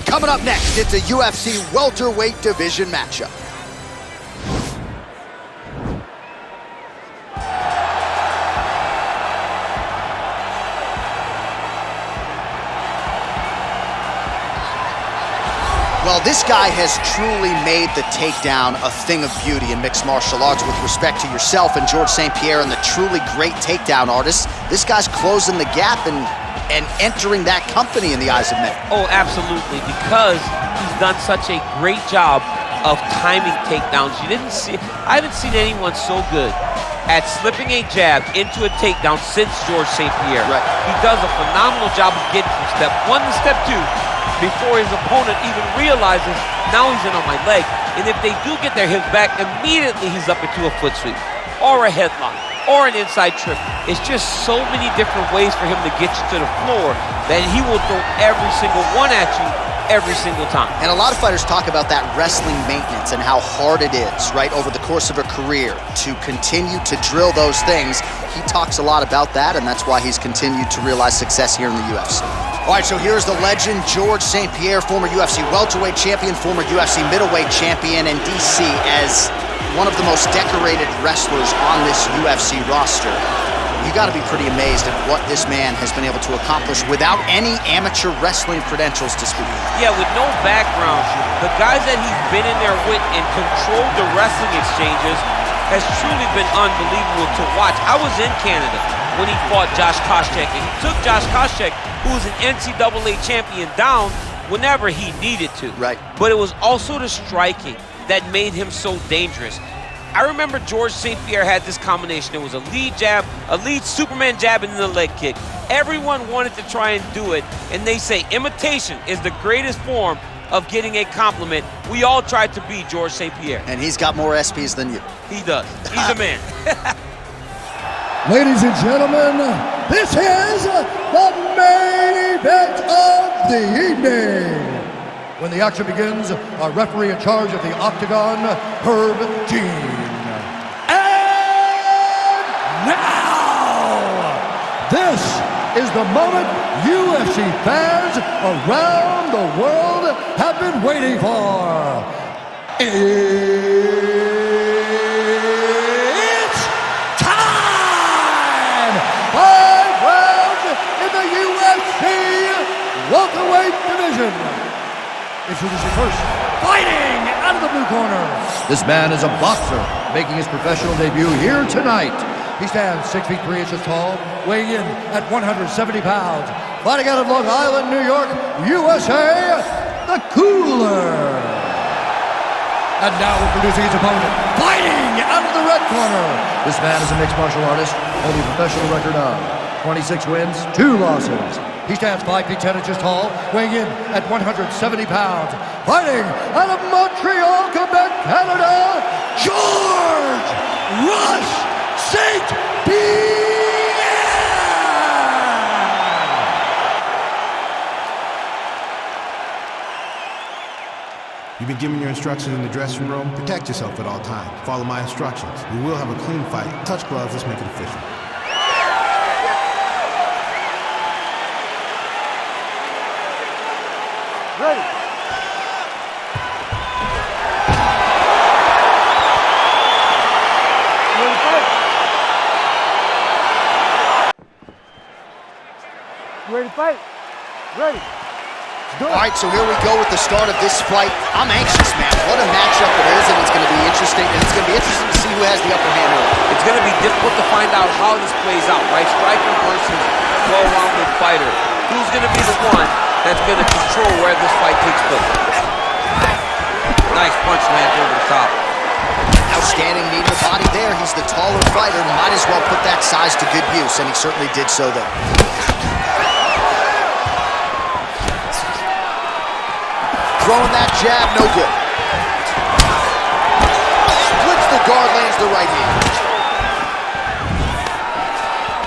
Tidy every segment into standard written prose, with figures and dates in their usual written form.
And coming up next, it's a UFC welterweight division matchup. Well, this guy has truly made the takedown a thing of beauty in mixed martial arts with respect to yourself and George St-Pierre and the truly great takedown artists. This guy's closing the gap and entering that company in the eyes of men. Oh, absolutely, because he's done such a great job of timing takedowns. I haven't seen anyone so good at slipping a jab into a takedown since George St-Pierre. Right. He does a phenomenal job of getting from step one to step two before his opponent even realizes, now he's in on my leg. And if they do get their hips back, immediately he's up into a foot sweep or a headlock or an inside trip. It's just so many different ways for him to get you to the floor that he will throw every single one at you every single time. And a lot of fighters talk about that wrestling maintenance and how hard it is, right, over the course of a career to continue to drill those things. He talks a lot about that, and that's why he's continued to realize success here in the UFC. All right, so here's the legend, George St-Pierre, former UFC welterweight champion, former UFC middleweight champion, and DC as one of the most decorated wrestlers on this UFC roster. You got to be pretty amazed at what this man has been able to accomplish without any amateur wrestling credentials to speak of. Yeah, with no background, the guys that he's been in there with and controlled the wrestling exchanges has truly been unbelievable to watch. I was in Canada when he fought Josh Koscheck, and he took Josh Koscheck, who was an NCAA champion, down whenever he needed to. Right. But it was also the striking that made him so dangerous. I remember George St-Pierre had this combination. It was a lead jab, a lead Superman jab, and then a leg kick. Everyone wanted to try and do it, and they say imitation is the greatest form of getting a compliment. We all tried to be George St-Pierre. And he's got more SPs than you. He does. He's a man. Ladies and gentlemen, this is the main event of the evening. When the action begins, our referee in charge of the Octagon, Herb Dean. And now, this is the moment UFC fans around the world have been waiting for. It's time! 5 rounds in the UFC welterweight division. Introducing first, fighting out of the blue corner. This man is a boxer, making his professional debut here tonight. He stands 6 feet 3 inches tall, weighing in at 170 pounds. Fighting out of Long Island, New York, USA, the Cooler. And now introducing his opponent, fighting out of the red corner. This man is a mixed martial artist, holding a professional record of 26 wins, 2 losses. He stands 5 feet 10 inches tall, weighing in at 170 pounds. Fighting out of Montreal, Quebec, Canada, George Rush St-Pierre! You've been given your instructions in the dressing room. Protect yourself at all times. Follow my instructions. We will have a clean fight. Touch gloves, let's make it official. Ready. Ready to fight? Ready. All right, so here we go with the start of this fight. I'm anxious, man. What a matchup it is, and it's going to be interesting. And it's going to be interesting to see who has the upper hand early. It's going to be difficult to find out how this plays out, right? Striker versus well-rounded fighter. Who's going to be the one that's going to control where this fight takes place? Nice punch lands over the top. Outstanding knee to the body there. He's the taller fighter. Might as well put that size to good use, and he certainly did so there. Throwing that jab, no good. Splits the guard, lands the right hand.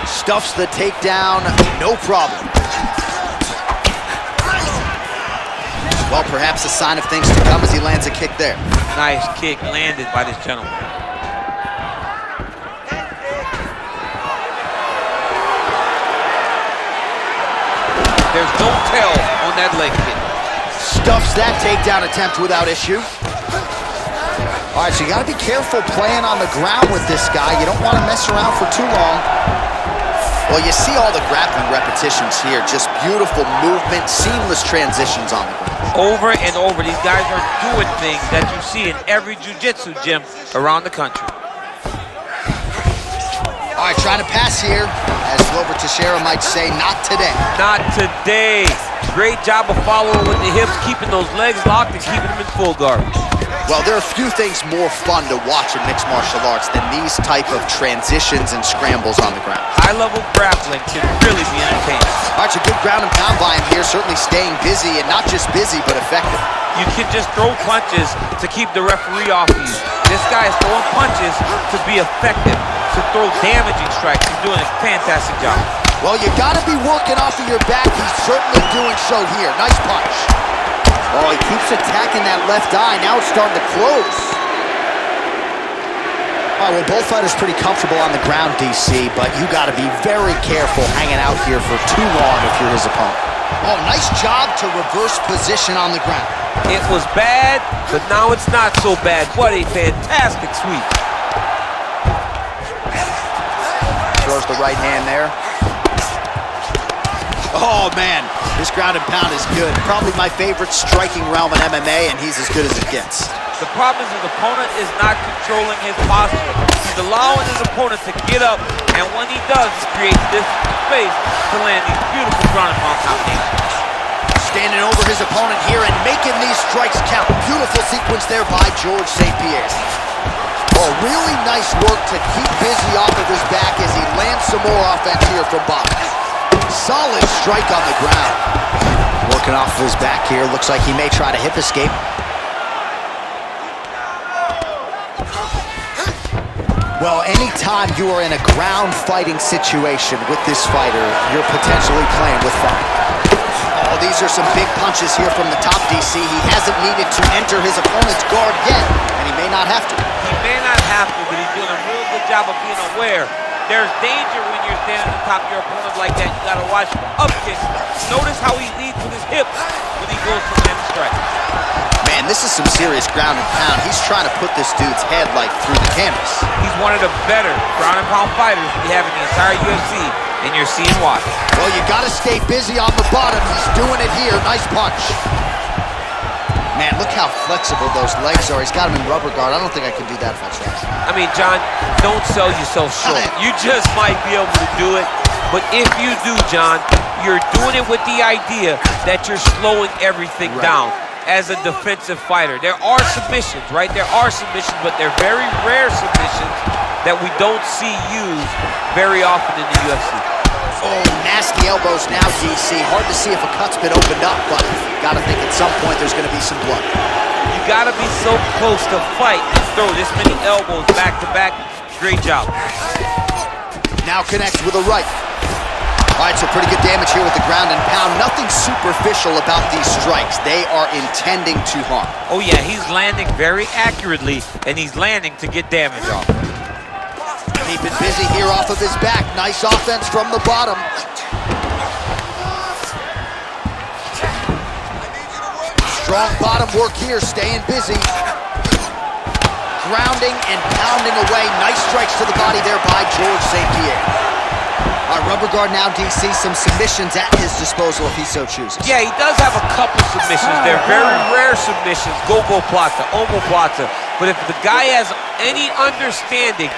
Stuffs the takedown, no problem. Well, perhaps a sign of things to come as he lands a kick there. Nice kick landed by this gentleman. There's no tell on that leg kick. Stuffs that takedown attempt without issue. All right, so you gotta be careful playing on the ground with this guy. You don't want to mess around for too long. Well, you see all the grappling repetitions here. Just beautiful movement, seamless transitions on the ground. Over and over, these guys are doing things that you see in every jiu-jitsu gym around the country. All right, trying to pass here. As Glover Teixeira might say, not today. Not today. Great job of following with the hips, keeping those legs locked and keeping them in full guard. Well, there are few things more fun to watch in mixed martial arts than these type of transitions and scrambles on the ground. High-level grappling can really be entertaining. All right, so good ground and pound by him here, certainly staying busy, and not just busy, but effective. You can just throw punches to keep the referee off you. This guy is throwing punches to be effective, to throw damaging strikes. He's doing a fantastic job. Well, you gotta be working off of your back. He's certainly doing so here. Nice punch. Oh, he keeps attacking that left eye. Now it's starting to close. All right, well, both fighters pretty comfortable on the ground, DC, but you got to be very careful hanging out here for too long if you're his opponent. Oh, nice job to reverse position on the ground. It was bad, but now it's not so bad. What a fantastic sweep. Throws the right hand there. Oh, man, this ground and pound is good. Probably my favorite striking realm in MMA, and he's as good as it gets. The problem is his opponent is not controlling his posture. He's allowing his opponent to get up, and when he does, he creates this space to land these beautiful ground and pound combinations. Standing over his opponent here and making these strikes count. Beautiful sequence there by George St-Pierre. Oh, really nice work to keep busy off of his back as he lands some more offense here from bottom. Solid strike on the ground. Working off of his back here. Looks like he may try to hip escape. Well, anytime you are in a ground fighting situation with this fighter, you're potentially playing with fire. Oh, these are some big punches here from the top, DC. He hasn't needed to enter his opponent's guard yet, and he may not have to. He may not have to, but he's doing a real good job of being aware. There's danger when you're standing on top of your opponent like that. You gotta watch for up kicks. Notice how he leads with his hips when he goes to land strike. Man, this is some serious ground and pound. He's trying to put this dude's head like through the canvas. He's one of the better ground and pound fighters we have in the entire UFC, and you're seeing why. Well, you gotta stay busy on the bottom. He's doing it here. Nice punch. Man, look how flexible those legs are. He's got him in rubber guard. I don't think I can do that much faster. I mean, John, don't sell yourself short. You just might be able to do it, but if you do, John, you're doing it with the idea that you're slowing everything down as a defensive fighter. There are submissions, right? There are submissions, but they're very rare submissions that we don't see used very often in the UFC. Oh, nasty elbows now, DC. Hard to see if a cut's been opened up, but gotta think at some point there's gonna be some blood. You gotta be so close to fight and throw this many elbows back to back. Great job. Now connects with a right. All right, so pretty good damage here with the ground and pound. Nothing superficial about these strikes. They are intending to harm. Oh yeah, he's landing very accurately, and he's landing to get damage off. Keeping busy here off of his back. Nice offense from the bottom. Strong bottom work here, staying busy. Grounding and pounding away. Nice strikes to the body there by George St-Pierre. All right, rubber guard now, DC. Some submissions at his disposal if he so chooses. Yeah, he does have a couple submissions. They're very rare submissions. Go-go plata, omoplata. But if the guy has any understanding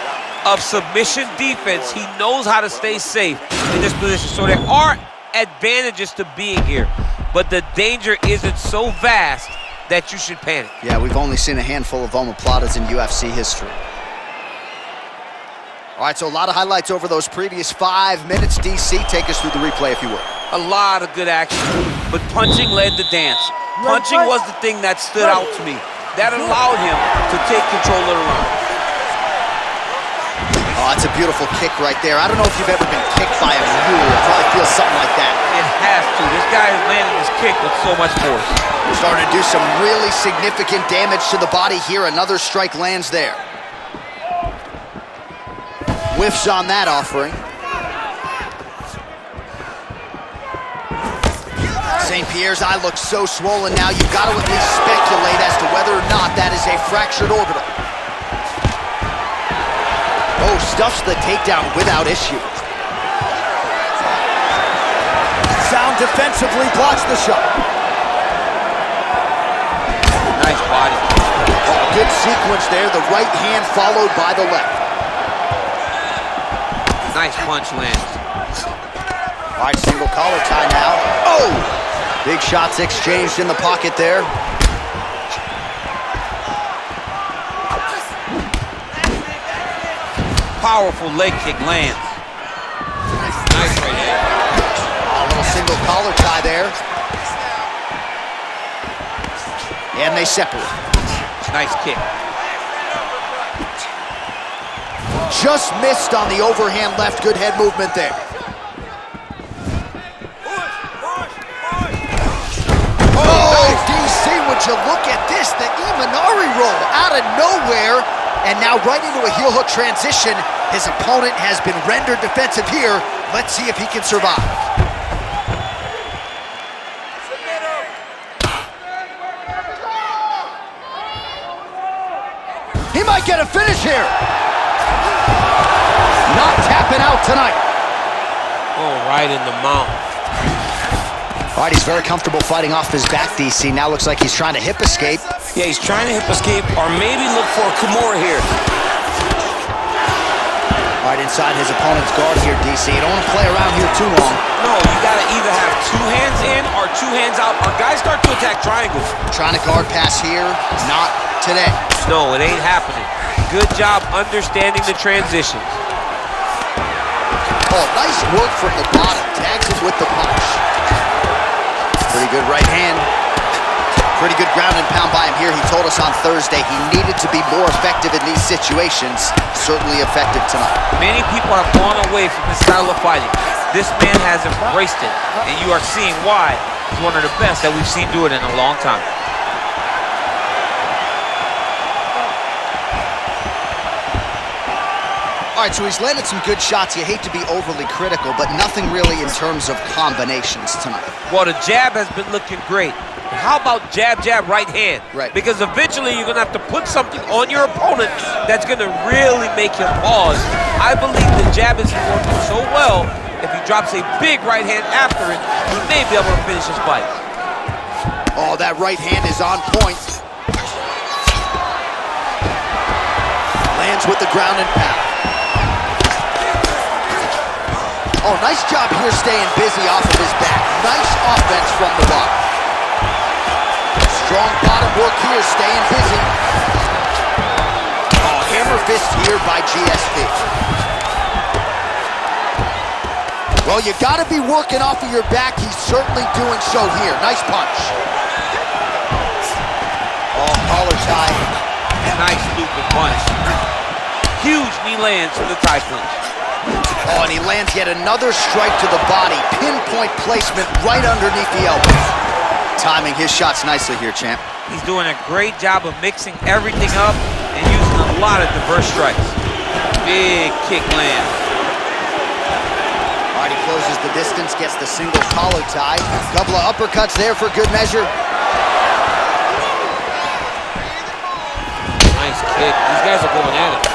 of submission defense, he knows how to stay safe in this position. So there are advantages to being here, but the danger isn't so vast that you should panic. Yeah, we've only seen a handful of omoplatas in UFC history. All right, so a lot of highlights over those previous 5 minutes. DC, take us through the replay if you would. A lot of good action, but punching led the dance. Punching was the thing that stood out to me. That allowed him to take control of the round. Oh, that's a beautiful kick right there. I don't know if you've ever been kicked by a mule. It probably feels something like that. It has to. This guy is landing his kick with so much force. Starting to do some really significant damage to the body here. Another strike lands there. Whiffs on that offering. St-Pierre's eye looks so swollen now, you've got to at least speculate as to whether or not that is a fractured orbital. Oh, stuffs the takedown without issue. Sound defensively blocks the shot. Nice body. Oh, good sequence there. The right hand followed by the left. Nice punch lands. All right, single collar tie now. Oh! Big shots exchanged in the pocket there. Powerful leg kick lands. Nice right hand. A little single collar tie there. And they separate. Nice kick. Just missed on the overhand left. Good head movement there. Oh, DC, would you look at this? The Imanari roll out of nowhere. And now right into a heel hook transition. His opponent has been rendered defensive here. Let's see if he can survive. He might get a finish here. Not tapping out tonight. Oh, right in the mouth. All right, he's very comfortable fighting off his back, DC. Now looks like he's trying to hip escape. Yeah, he's trying to hip escape or maybe look for a Kamaru here. All right, inside his opponent's guard here, DC. You don't want to play around here too long. No, you got to either have two hands in or two hands out, or guys start to attack triangles. Trying to guard pass here, not today. No, it ain't happening. Good job understanding the transitions. Oh, nice work from the bottom. Tags him with the punch. Pretty good right hand. Pretty good ground and pound by him here. He told us on Thursday he needed to be more effective in these situations. Certainly effective tonight. Many people have gone away from this style of fighting. This man has embraced it, and you are seeing why he's one of the best that we've seen do it in a long time. All right, so he's landed some good shots. You hate to be overly critical, but nothing really in terms of combinations tonight. Well, the jab has been looking great. How about jab, jab, right hand? Right. Because eventually you're going to have to put something on your opponent that's going to really make him pause. I believe the jab is working so well, if he drops a big right hand after it, he may be able to finish his fight. Oh, that right hand is on point. Lands with the ground and pound. Oh, nice job here staying busy off of his back. Nice offense from the bottom. Strong bottom work here, staying busy. Oh, hammer fist here by GSP. Well, you gotta be working off of your back. He's certainly doing so here. Nice punch. Oh, collar tie. Nice looping punch. Huge knee lands for the Thai punch. Oh, and he lands yet another strike to the body. Pinpoint placement right underneath the elbow. Timing his shots nicely here, champ. He's doing a great job of mixing everything up and using a lot of diverse strikes. Big kick land. All right, he closes the distance, gets the single collar tie. A couple of uppercuts there for good measure. Nice kick. These guys are going at it.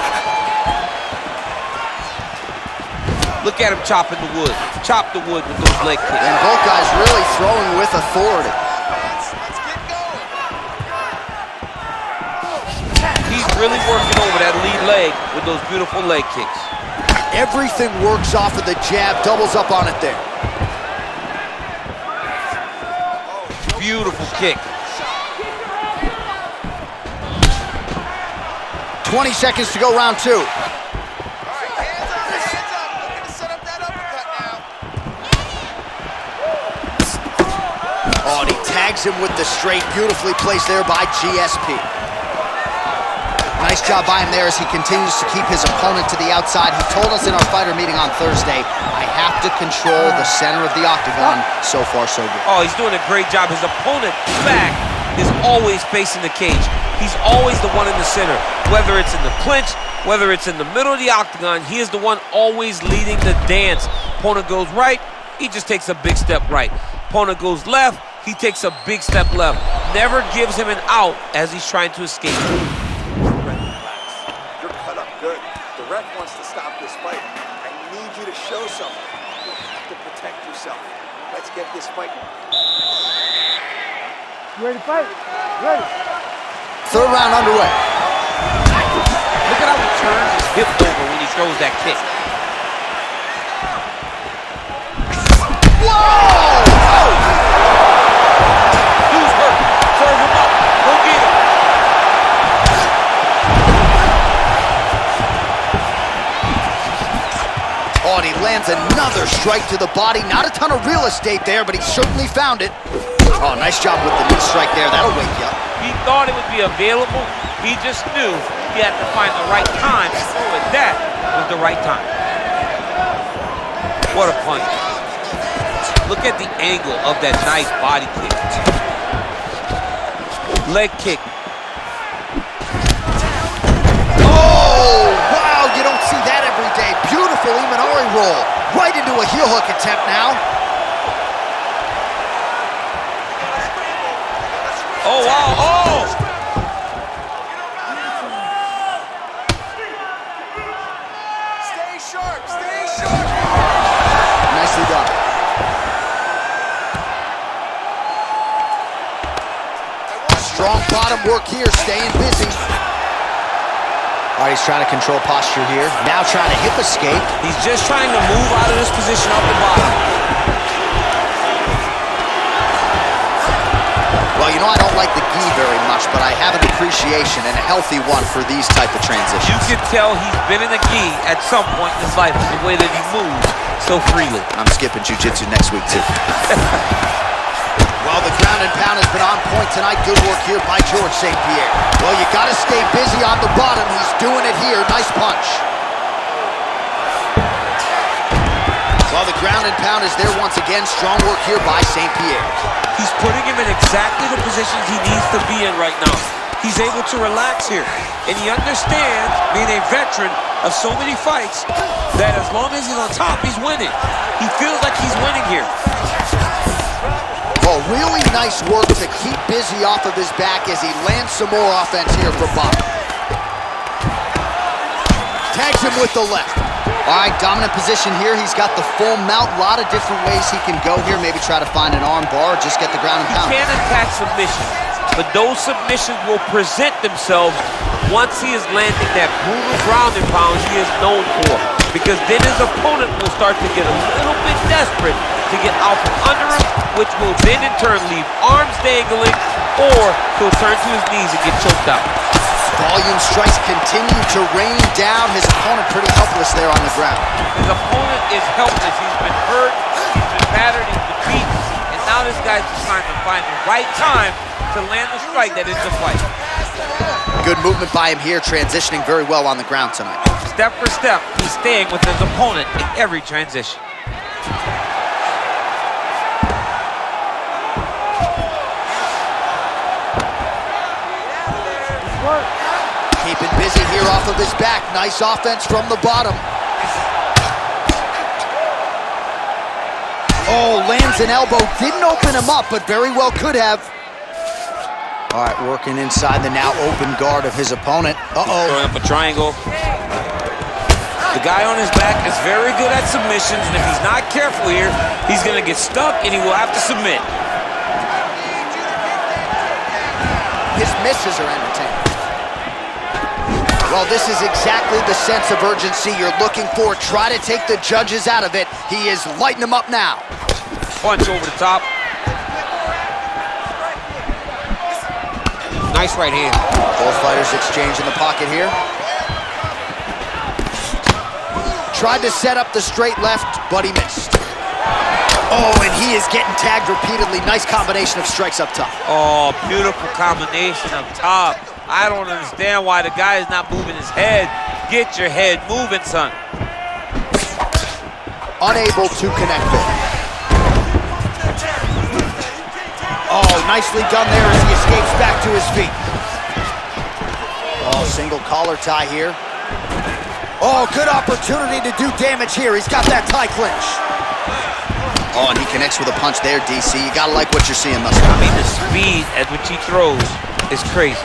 Look at him chopping the wood. Chop the wood with those leg kicks. And both guys really throwing with authority. He's really working over that lead leg with those beautiful leg kicks. Everything works off of the jab, doubles up on it there. Beautiful kick. 20 seconds to go, round two. Oh, and he tags him with the straight, beautifully placed there by GSP. Nice job by him there as he continues to keep his opponent to the outside. He told us in our fighter meeting on Thursday, I have to control the center of the octagon. So far, so good. Oh, he's doing a great job. His opponent's back is always facing the cage. He's always the one in the center. Whether it's in the clinch, whether it's in the middle of the octagon, he is the one always leading the dance. Opponent goes right, he just takes a big step right. Opponent goes left, he takes a big step left. Never gives him an out as he's trying to escape. You're cut up good. The ref wants to stop this fight. I need you to show something. You have to protect yourself. Let's get this fight. You ready to fight? Ready. Third round underway. Look at how he turns his hip over when he throws that kick. Whoa! Who's hurt? Serve him up. Go get him. Oh, and he lands another strike to the body. Not a ton of real estate there, but he certainly found it. Oh, nice job with the knee strike there. That'll wake you up. He thought it would be available. He just knew he had to find the right time to throw it. That was the right time. What a punch. Look at the angle of that nice body kick. Leg kick. Oh, wow, you don't see that every day. Beautiful Imanari roll. Right into a heel hook attempt now. Oh, wow, oh! Stay sharp, stay sharp. Nicely done. Strong bottom work here, staying busy. All right, he's trying to control posture here. Now trying to hip escape. He's just trying to move out of this position up the bottom. Well, you know I don't like the gi very much, but I have an appreciation and a healthy one for these type of transitions. You can tell he's been in the gi at some point in his life with the way that he moves so freely. I'm skipping jiu-jitsu next week, too. Well, the ground and pound has been on point tonight. Good work here by George St-Pierre. Well, you got to stay busy on the bottom. He's doing it here. Nice punch. Well, the ground and pound is there once again. Strong work here by St-Pierre. He's putting him in exactly the positions he needs to be in right now. He's able to relax here. And he understands, being a veteran of so many fights, that as long as he's on top, he's winning. He feels like he's winning here. Well, really nice work to keep busy off of his back as he lands some more offense here from Bob. Tags him with the left. All right, dominant position here. He's got the full mount. A lot of different ways he can go here. Maybe try to find an arm bar or just get the ground and pound. He can attack submissions, but those submissions will present themselves once he is landing that brutal ground and pound he is known for. Because then his opponent will start to get a little bit desperate to get out from under him, which will then in turn leave arms dangling, or he'll turn to his knees and get choked out. Volume strikes continue to rain down. His opponent pretty helpless there on the ground. His opponent is helpless. He's been hurt, he's been battered, he's been beaten, and now this guy's just trying to find the right time to land the strike that ends the fight. Good movement by him here, transitioning very well on the ground tonight. Step for step, he's staying with his opponent in every transition. Keeping busy here off of his back. Nice offense from the bottom. Oh, lands an elbow. Didn't open him up, but very well could have. All right, working inside the now open guard of his opponent. Uh-oh. Throwing up a triangle. The guy on his back is very good at submissions, and if he's not careful here, he's going to get stuck and he will have to submit. His misses are entertaining. Well, this is exactly the sense of urgency you're looking for. Try to take the judges out of it. He is lighting them up now. Punch over the top. Nice right hand. Both fighters exchange in the pocket here. Tried to set up the straight left, but he missed. Oh, and he is getting tagged repeatedly. Nice combination of strikes up top. Oh, beautiful combination up top. I don't understand why the guy is not moving his head. Get your head moving, son. Unable to connect there. Oh, nicely done there as he escapes back to his feet. Oh, single collar tie here. Oh, good opportunity to do damage here. He's got that tie clinch. Oh, and he connects with a punch there, DC. You gotta like what you're seeing thus far. I mean, the speed at which he throws is crazy.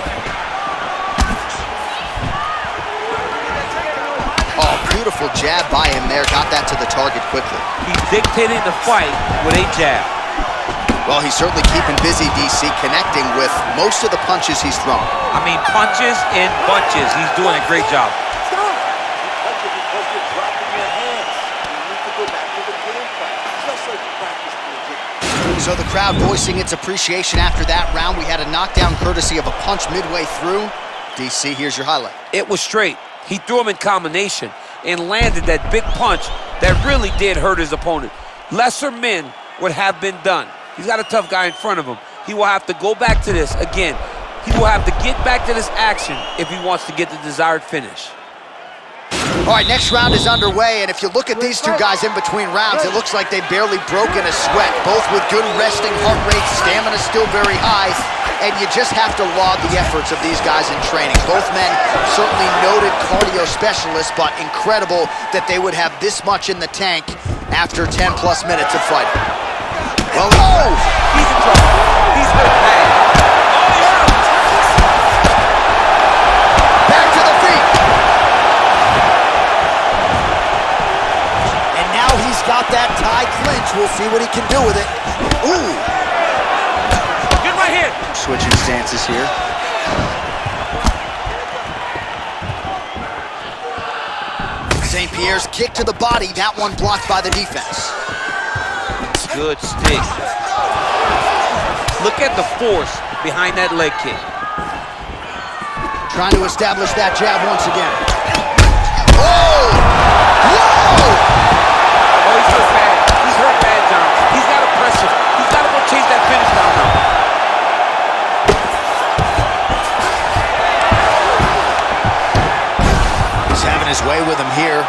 Oh, beautiful jab by him there. Got that to the target quickly. He's dictating the fight with a jab. Well, he's certainly keeping busy, DC, connecting with most of the punches he's thrown. I mean, punches in bunches. He's doing a great job. So the crowd voicing its appreciation after that round. We had a knockdown courtesy of a punch midway through. DC, here's your highlight. It was straight. He threw him in combination and landed that big punch that really did hurt his opponent. Lesser men would have been done. He's got a tough guy in front of him. He will have to go back to this again. He will have to get back to this action if he wants to get the desired finish. All right, next round is underway, and if you look at these two guys in between rounds, it looks like they've barely broken a sweat. Both with good resting heart rates, stamina still very high, and you just have to laud the efforts of these guys in training. Both men certainly noted cardio specialists, but incredible that they would have this much in the tank after 10-plus minutes of fighting. Well, oh! He's in trouble. He's hurt bad. Back to the feet. And now he's got that tie clinch. We'll see what he can do with it. Ooh! Good right hand. Switching stances here. St-Pierre's kick to the body. That one blocked by the defense. Good stick. Look at the force behind that leg kick. Trying to establish that jab once again. Oh! Whoa! Oh, he's hurt bad. He's hurt bad, John. He's got to press him. He's got to go chase that finish down now. He's having his way with him here.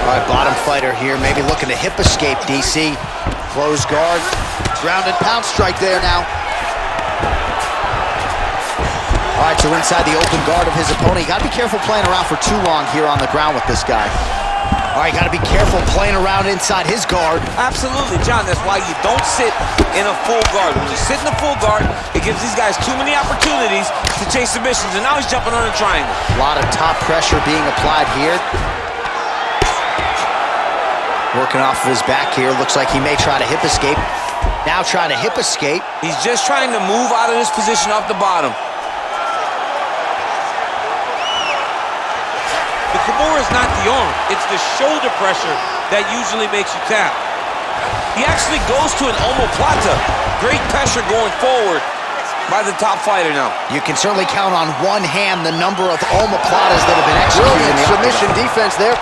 All right, bottom fighter here, maybe looking to hip escape, DC. Close guard, ground and pound strike there now. All right, so inside the open guard of his opponent. You gotta be careful playing around for too long here on the ground with this guy. All right, gotta be careful playing around inside his guard. Absolutely, John. That's why you don't sit in a full guard. When you sit in a full guard, it gives these guys too many opportunities to chase submissions, and now he's jumping on a triangle. A lot of top pressure being applied here. Working off of his back here. Looks like he may try to hip escape. Now trying to hip escape. He's just trying to move out of this position off the bottom. The Kamaru is not the arm. It's the shoulder pressure that usually makes you tap. He actually goes to an omoplata. Great pressure going forward by the top fighter now. You can certainly count on one hand the number of omoplatas that have been executed in the submission defense there.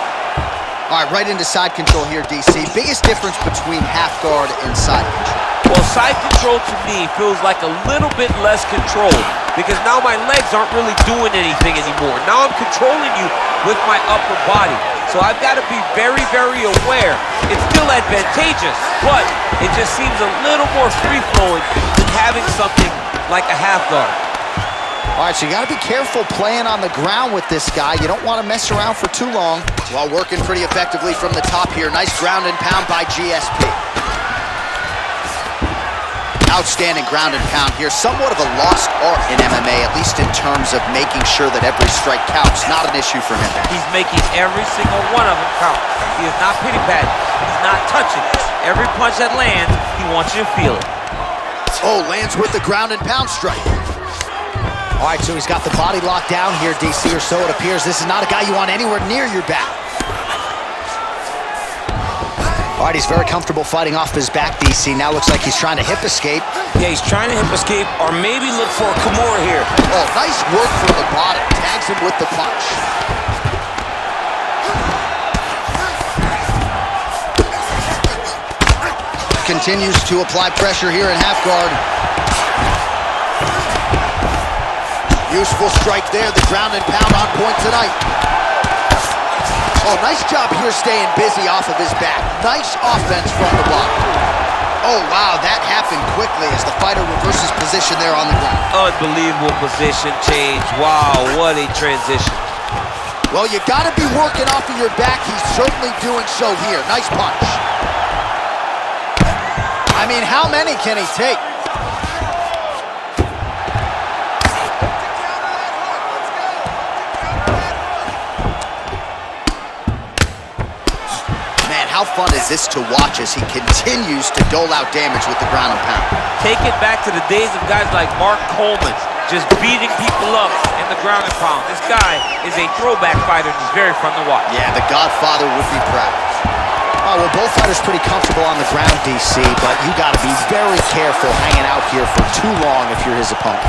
All right, right into side control here, DC. Biggest difference between half guard and side control. Well, side control to me feels like a little bit less controlled because now my legs aren't really doing anything anymore. Now I'm controlling you with my upper body. So I've got to be very, very aware. It's still advantageous, but it just seems a little more free-flowing than having something like a half guard. All right, so you got to be careful playing on the ground with this guy. You don't want to mess around for too long while working pretty effectively from the top here. Nice ground and pound by GSP. Outstanding ground and pound here. Somewhat of a lost art in MMA, at least in terms of making sure that every strike counts. Not an issue for him. He's making every single one of them count. He is not pity-patting. He's not touching. Every punch that lands, he wants you to feel it. Oh, lands with the ground and pound strike. All right, so he's got the body locked down here, DC, or so it appears. This is not a guy you want anywhere near your back. All right, he's very comfortable fighting off his back, DC. Now looks like he's trying to hip escape. Yeah, he's trying to hip escape or maybe look for a Kamaru here. Oh, nice work from the bottom. Tags him with the punch. Continues to apply pressure here in half guard. Useful strike there, the ground and pound on point tonight. Oh, nice job here staying busy off of his back. Nice offense from the block. Oh, wow, that happened quickly as the fighter reverses position there on the ground. Unbelievable position change. Wow, what a transition. Well, you got to be working off of your back. He's certainly doing so here. Nice punch. I mean, how many can he take? How fun is this to watch as he continues to dole out damage with the ground and pound? Take it back to the days of guys like Mark Coleman, just beating people up in the ground and pound. This guy is a throwback fighter, and he's very fun to watch. Yeah, the Godfather would be proud. Oh, well, both fighters pretty comfortable on the ground, DC, but you got to be very careful hanging out here for too long if you're his opponent.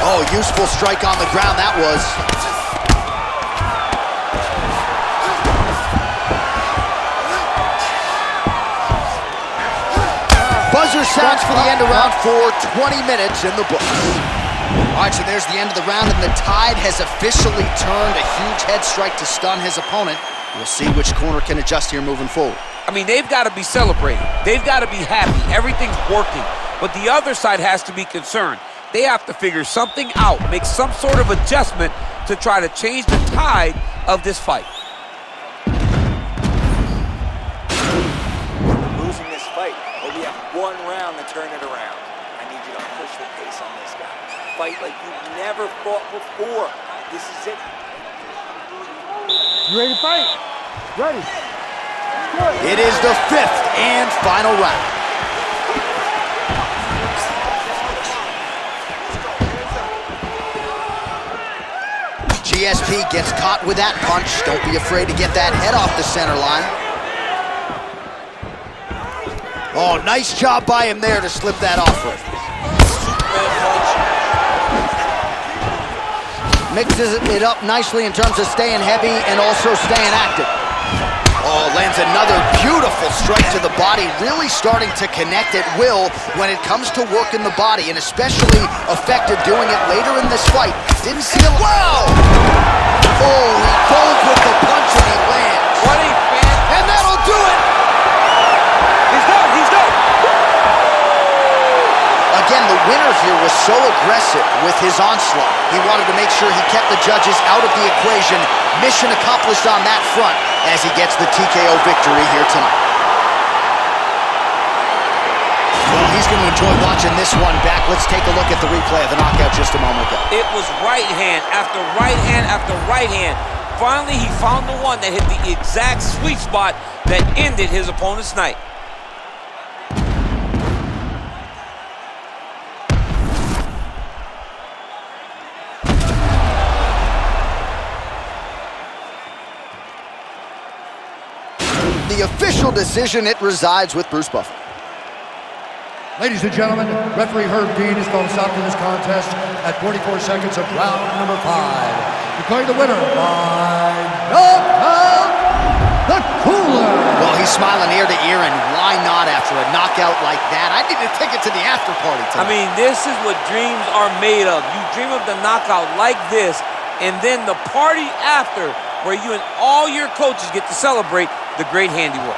Oh, useful strike on the ground, that was. Buzzer sounds for the end of round 4, 20 minutes in the book. All right, so there's the end of the round, and the tide has officially turned. A huge head strike to stun his opponent. We'll see which corner can adjust here moving forward. I mean, they've got to be celebrating. They've got to be happy. Everything's working. But the other side has to be concerned. They have to figure something out, make some sort of adjustment to try to change the tide of this fight. We have one round to turn it around. I need you to push the pace on this guy. Fight like you've never fought before. This is it. You ready to fight? Ready. It is the 5th and final round. GSP gets caught with that punch. Don't be afraid to get that head off the center line. Oh, nice job by him there to slip that off with. Mixes it up nicely in terms of staying heavy and also staying active. Oh, lands another beautiful strike to the body, really starting to connect at will when it comes to working the body, and especially effective doing it later in this fight. Didn't see him. Wow! Oh, he goes with the punch and he lands. What a fan. And that'll do it! Again, the winner here was so aggressive with his onslaught. He wanted to make sure he kept the judges out of the equation. Mission accomplished on that front as he gets the TKO victory here tonight. Well, he's going to enjoy watching this one back. Let's take a look at the replay of the knockout just a moment ago. It was right hand after right hand after right hand. Finally, he found the one that hit the exact sweet spot that ended his opponent's night. The official decision, it resides with Bruce Buffer. Ladies and gentlemen, referee Herb Dean has called a stop to this contest at 44 seconds of round number 5. Declaring the winner by knockout, the Cooler. Well, he's smiling ear to ear, and why not after a knockout like that? I need a ticket to the after party tonight. I mean, this is what dreams are made of. You dream of the knockout like this, and then the party after, where you and all your coaches get to celebrate the great handiwork.